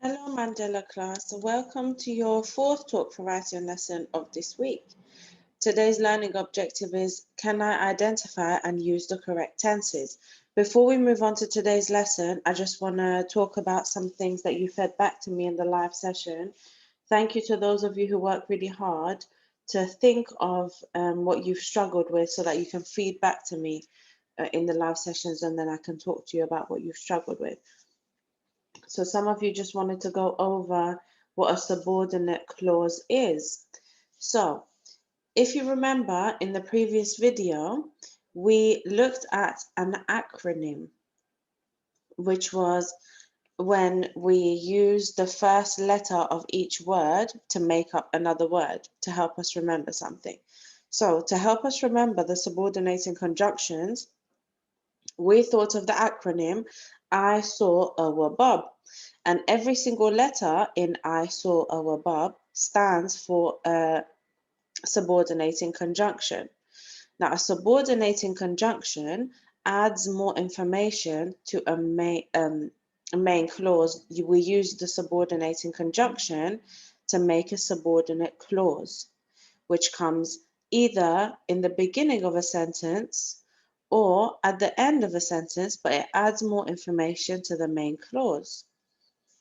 Hello Mandela class, welcome to your fourth talk for writing lesson of this week. Today's learning objective is, can I identify and use the correct tenses? Before we move on to today's lesson, I just want to talk about some things that you fed back to me in the live session. Thank you to those of you who work really hard to think of what you've struggled with so that you can feed back to me in the live sessions, and then I can talk to you about what you've struggled with. So some of you just wanted to go over what a subordinate clause is. So if you remember in the previous video, we looked at an acronym, which was when we use the first letter of each word to make up another word to help us remember something. So to help us remember the subordinating conjunctions, we thought of the acronym I saw a wabub, and every single letter in I saw a wabub stands for a subordinating conjunction. Now, a subordinating conjunction adds more information to a main clause. We use the subordinating conjunction to make a subordinate clause, which comes either in the beginning of a sentence or at the end of a sentence, but it adds more information to the main clause.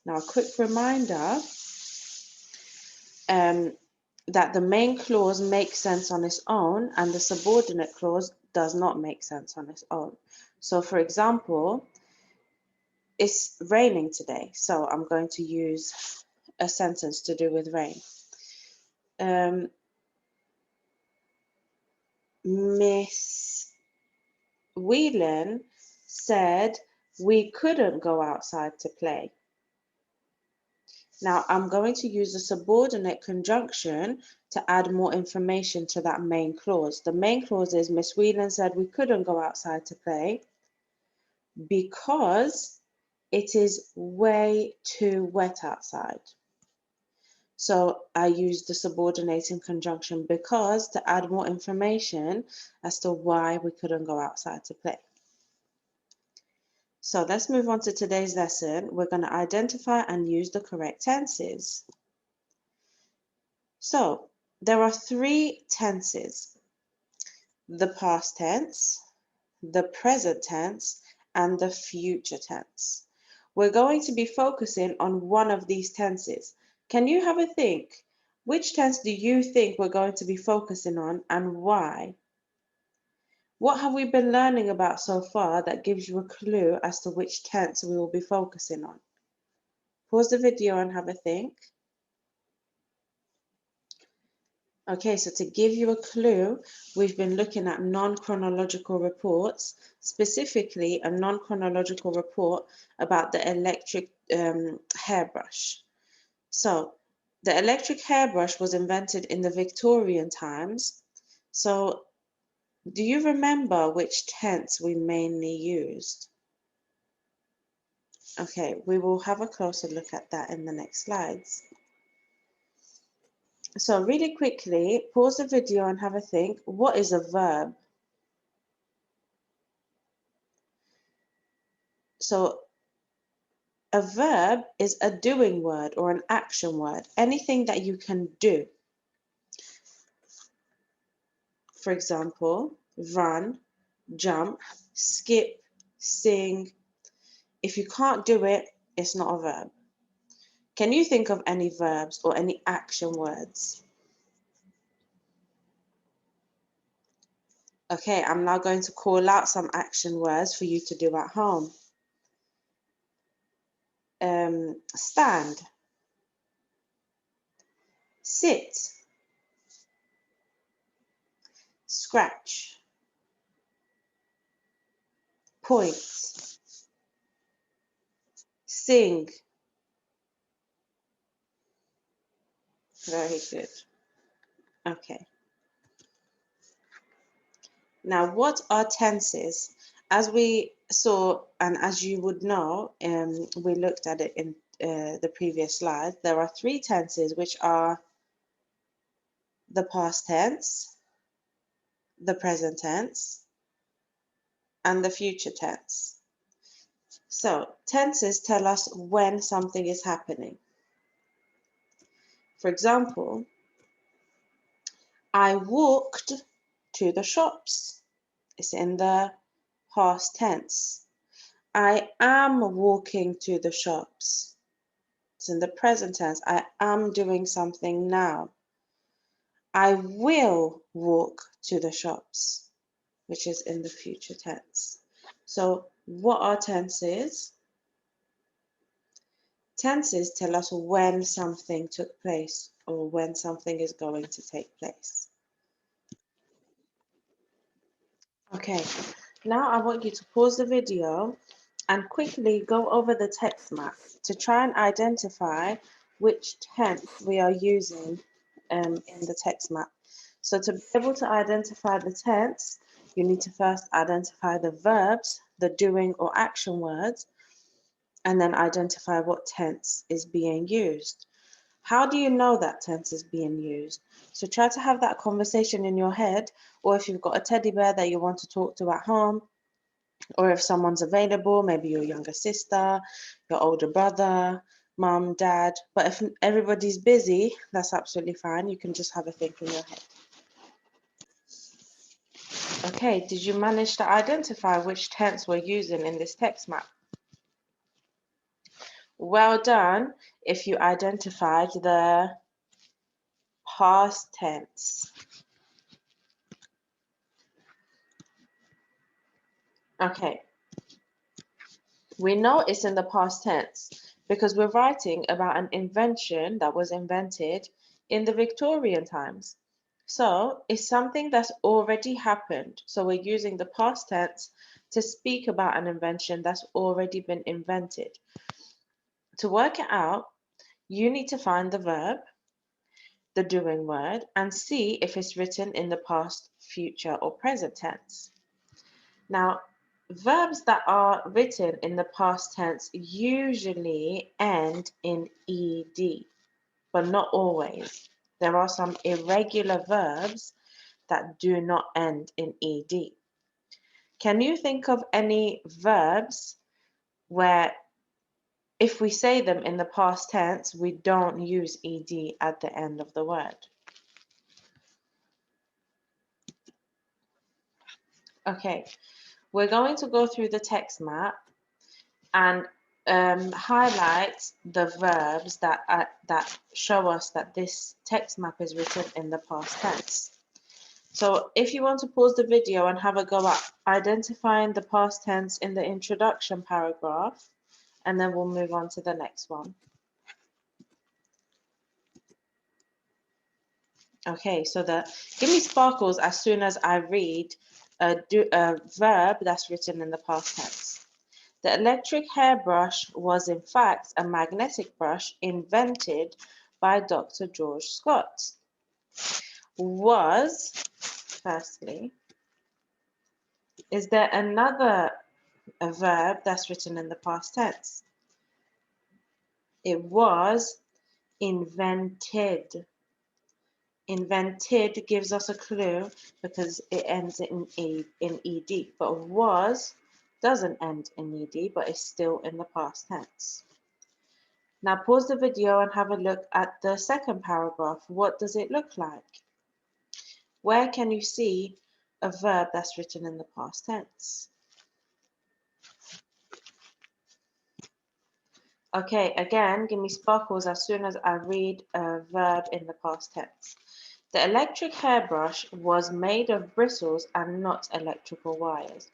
Now, a quick reminder that the main clause makes sense on its own and the subordinate clause does not make sense on its own. So, for example, it's raining today, so I'm going to use a sentence to do with rain. Miss Whelan said we couldn't go outside to play. Now I'm going to use a subordinate conjunction to add more information to that main clause. The main clause is Miss Whelan said we couldn't go outside to play because it is way too wet outside. So I use the subordinating conjunction because to add more information as to why we couldn't go outside to play. So let's move on to today's lesson. We're going to identify and use the correct tenses. So there are three tenses: the past tense, the present tense, and the future tense. We're going to be focusing on one of these tenses. Can you have a think? Which tense do you think we're going to be focusing on and why? What have we been learning about so far that gives you a clue as to which tense we will be focusing on? Pause the video and have a think. Okay, so to give you a clue, we've been looking at non-chronological reports, specifically a non-chronological report about the electric hairbrush. So the electric hairbrush was invented in the Victorian times. So do you remember which tense we mainly used? Okay, we will have a closer look at that in the next slides. So really quickly, pause the video and have a think. What is a verb? So a verb is a doing word or an action word, anything that you can do. For example, run, jump, skip, sing. If you can't do it, it's not a verb. Can you think of any verbs or any action words? Okay, I'm now going to call out some action words for you to do at home. Stand, sit, scratch, point, sing. Very good. Okay. Now, what are tenses? As we saw, and as you would know, we looked at it in the previous slide, there are three tenses, which are the past tense, the present tense, and the future tense. So tenses tell us when something is happening. For example, I walked to the shops. It's in the past tense. I am walking to the shops. It's in the present tense. I am doing something now. I will walk to the shops, which is in the future tense. So what are tenses? Tenses tell us when something took place or when something is going to take place. Okay, now I want you to pause the video and quickly go over the text map to try and identify which tense we are using in the text map. So to be able to identify the tense, you need to first identify the verbs, the doing or action words, and then identify what tense is being used. How do you know that tense is being used? So try to have that conversation in your head, or if you've got a teddy bear that you want to talk to at home, or if someone's available, maybe your younger sister, your older brother, mom, dad. But if everybody's busy, that's absolutely fine. You can just have a think in your head. Okay, did you manage to identify which tense we're using in this text map? Well done if you identified the past tense. Okay, we know it's in the past tense because we're writing about an invention that was invented in the Victorian times. So it's something that's already happened. So we're using the past tense to speak about an invention that's already been invented. To work it out, you need to find the verb, the doing word, and see if it's written in the past, future, or present tense. Now, verbs that are written in the past tense usually end in ed, but not always. There are some irregular verbs that do not end in ed. Can you think of any verbs where if we say them in the past tense, we don't use ed at the end of the word? Okay, we're going to go through the text map and highlight the verbs that show us that this text map is written in the past tense. So if you want to pause the video and have a go at identifying the past tense in the introduction paragraph, and then we'll move on to the next one. Okay, so give me sparkles as soon as I read a verb that's written in the past tense. The electric hairbrush was in fact a magnetic brush invented by Dr. George Scott. Was, firstly, is there another verb that's written in the past tense? It was invented. Invented gives us a clue because it ends in ed, but was doesn't end in ed, but is still in the past tense. Now pause the video and have a look at the second paragraph. What does it look like? Where can you see a verb that's written in the past tense? Okay, again, give me sparkles as soon as I read a verb in the past tense. The electric hairbrush was made of bristles and not electrical wires.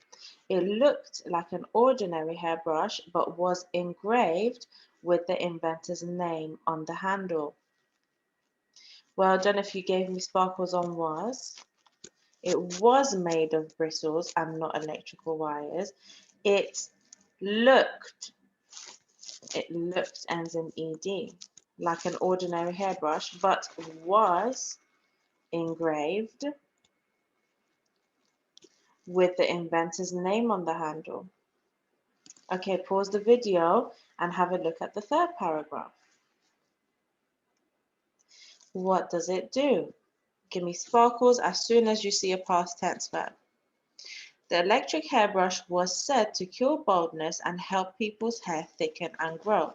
It looked like an ordinary hairbrush, but was engraved with the inventor's name on the handle. Well done if you gave me sparkles on was. It was made of bristles and not electrical wires. It looked ends in ed, like an ordinary hairbrush, but was engraved with the inventor's name on the handle. Okay, pause the video and have a look at the third paragraph. What does it do? Give me sparkles as soon as you see a past tense verb. The electric hairbrush was said to cure baldness and help people's hair thicken and grow.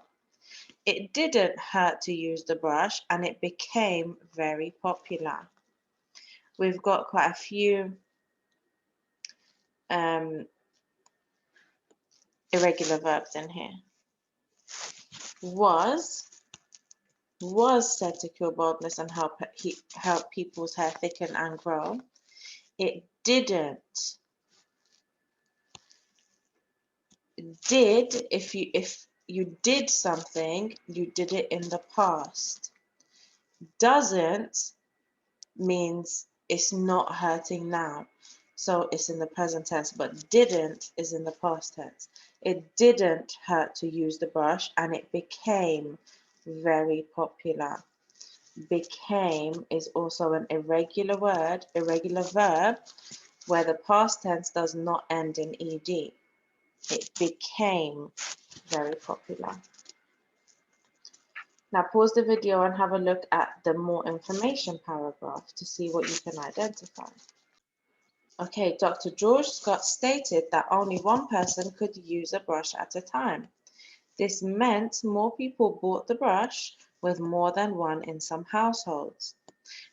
It didn't hurt to use the brush and it became very popular. We've got quite a few irregular verbs in here. Was said to cure baldness and help people's hair thicken and grow. It didn't. Did, if you did something, you did it in the past. Doesn't means it's not hurting now, so it's in the present tense, but didn't is in the past tense. It didn't hurt to use the brush and it became very popular. Became is also an irregular word, irregular verb, where the past tense does not end in ed. It became very popular. Now pause the video and have a look at the more information paragraph to see what you can identify. Okay, Dr. George Scott stated that only one person could use a brush at a time. This meant more people bought the brush, with more than one in some households.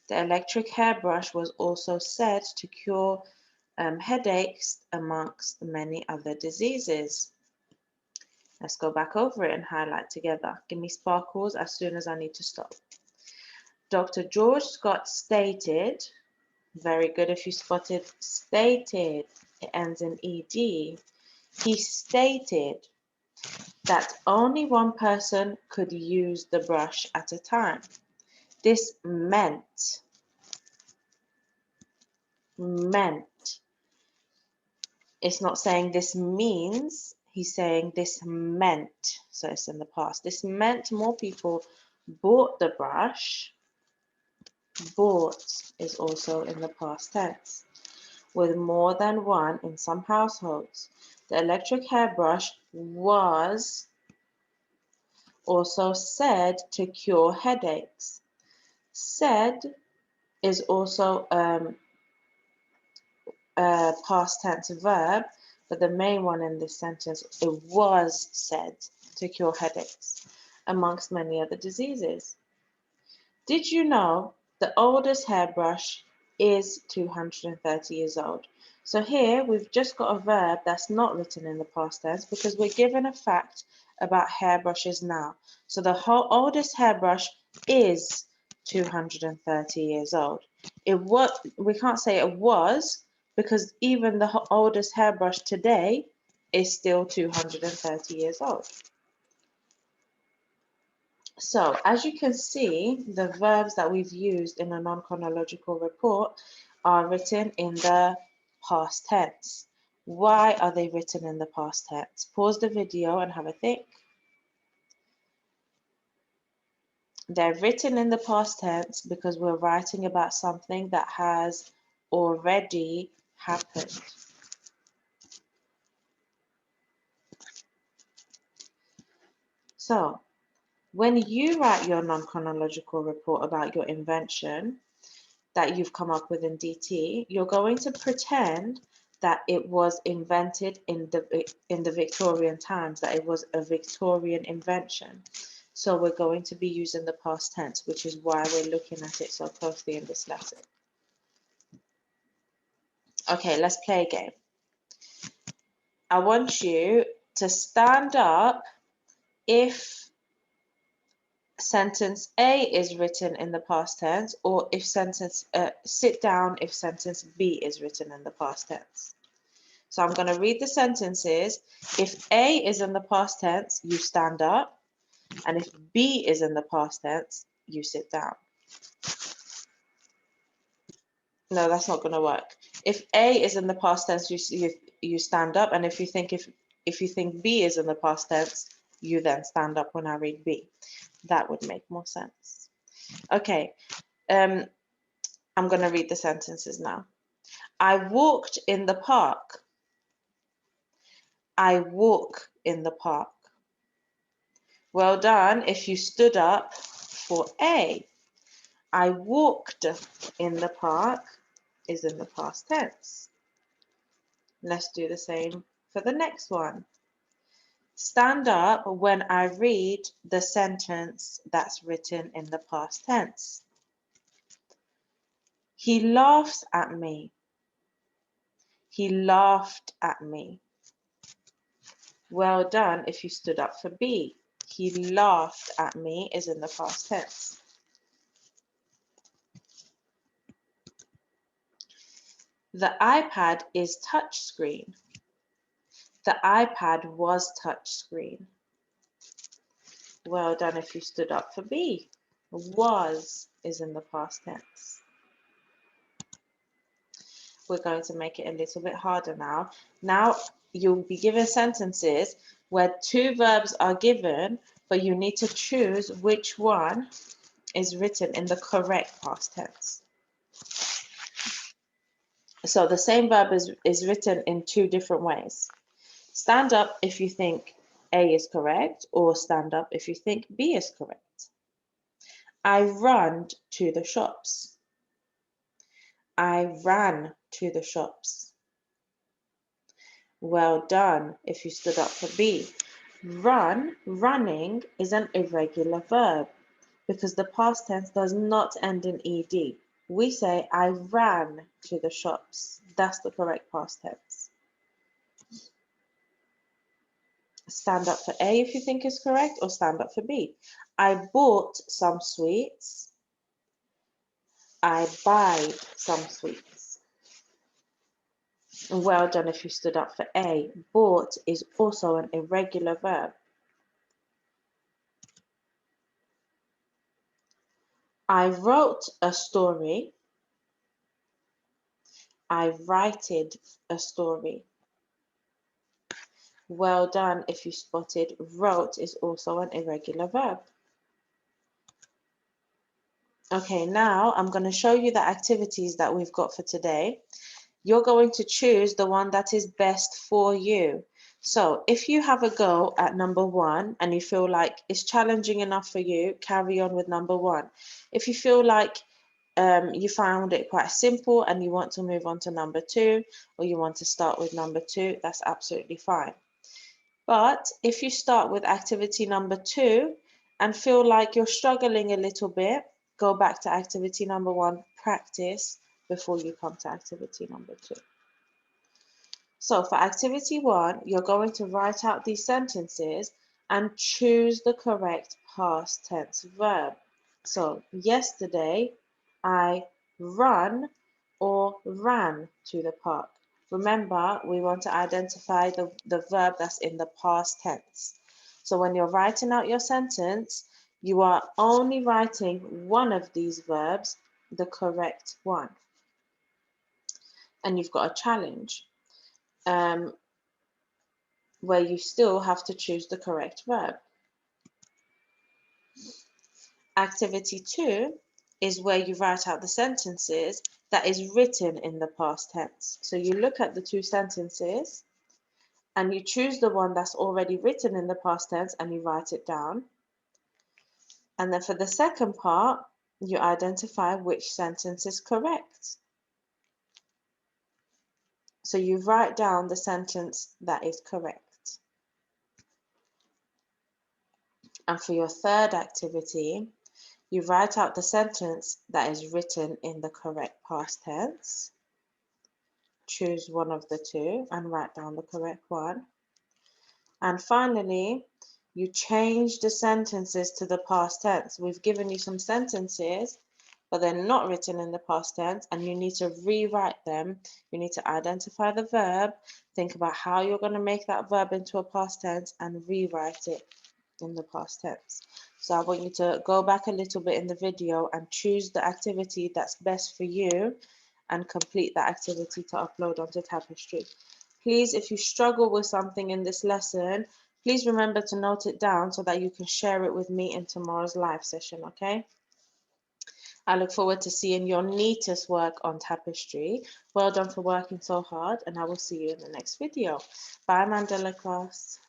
The electric hairbrush was also said to cure headaches amongst many other diseases. Let's go back over it and highlight together. Give me sparkles as soon as I need to stop. Dr. George Scott stated, very good if you spotted stated, it ends in ed. He stated that only one person could use the brush at a time. This meant. It's not saying this means, he's saying this meant, so it's in the past. This meant more people bought the brush. Bought is also in the past tense, with more than one in some households. The electric hairbrush was also said to cure headaches. Said is also a past tense verb, but the main one in this sentence, it was said to cure headaches, amongst many other diseases. Did you know the oldest hairbrush is 230 years old? So here we've just got a verb that's not written in the past tense because we're given a fact about hairbrushes now. So the oldest hairbrush is 230 years old. We can't say it was, because even the oldest hairbrush today is still 230 years old. So, as you can see, the verbs that we've used in a non-chronological report are written in the past tense. Why are they written in the past tense? Pause the video and have a think. They're written in the past tense because we're writing about something that has already happened. So, when you write your non-chronological report about your invention that you've come up with in DT, you're going to pretend that it was invented in the Victorian times, that it was a Victorian invention. So we're going to be using the past tense, which is why we're looking at it so closely in this lesson. Okay, let's play a game. I want you to stand up if sentence A is written in the past tense, or if sit down if sentence B is written in the past tense. So I'm going to read the sentences. If A is in the past tense, you stand up, and if B is in the past tense, you sit down. No, that's not going to work. If A is in the past tense, you stand up, and if you think B is in the past tense, you then stand up when I read B. That would make more sense. Okay, I'm going to read the sentences now. I walked in the park. I walk in the park. Well done if you stood up for A. I walked in the park is in the past tense. Let's do the same for the next one. Stand up when I read the sentence that's written in the past tense. He laughs at me. He laughed at me. Well done if you stood up for B. He laughed at me is in the past tense. The iPad is touchscreen. The iPad was touchscreen. Well done if you stood up for B. Was is in the past tense. We're going to make it a little bit harder now. Now you'll be given sentences where two verbs are given, but you need to choose which one is written in the correct past tense. So the same verb is written in two different ways. Stand up if you think A is correct, or stand up if you think B is correct. I run to the shops. I ran to the shops. Well done if you stood up for B. Running is an irregular verb because the past tense does not end in ed. We say, I ran to the shops. That's the correct past tense. Stand up for A if you think is correct, or stand up for B. I bought some sweets. I buy some sweets. Well done if you stood up for A. Bought is also an irregular verb. I wrote a story. I writed a story. Well done if you spotted wrote is also an irregular verb. Okay, now I'm going to show you the activities that we've got for today. You're going to choose the one that is best for you. So if you have a go at number 1 and you feel like it's challenging enough for you, carry on with number 1. If you feel like you found it quite simple and you want to move on to number 2, or you want to start with number 2, that's absolutely fine. But if you start with activity number 2 and feel like you're struggling a little bit, go back to activity number 1, practice before you come to activity number 2. So for activity 1, you're going to write out these sentences and choose the correct past tense verb. So yesterday, I run or ran to the park. Remember, we want to identify the verb that's in the past tense. So when you're writing out your sentence, you are only writing one of these verbs, the correct one. And you've got a challenge where you still have to choose the correct verb. Activity 2 is where you write out the sentences that is written in the past tense. So you look at the two sentences and you choose the one that's already written in the past tense and you write it down. And then for the second part, you identify which sentence is correct. So you write down the sentence that is correct. And for your third activity, you write out the sentence that is written in the correct past tense. Choose one of the two and write down the correct one. And finally, you change the sentences to the past tense. We've given you some sentences, but they're not written in the past tense, and you need to rewrite them. You need to identify the verb, think about how you're going to make that verb into a past tense, and rewrite it in the past tense. So I want you to go back a little bit in the video and choose the activity that's best for you and complete that activity to upload onto Tapestry. Please, if you struggle with something in this lesson, please remember to note it down so that you can share it with me in tomorrow's live session, okay? I look forward to seeing your neatest work on Tapestry. Well done for working so hard, and I will see you in the next video. Bye, Mandela class.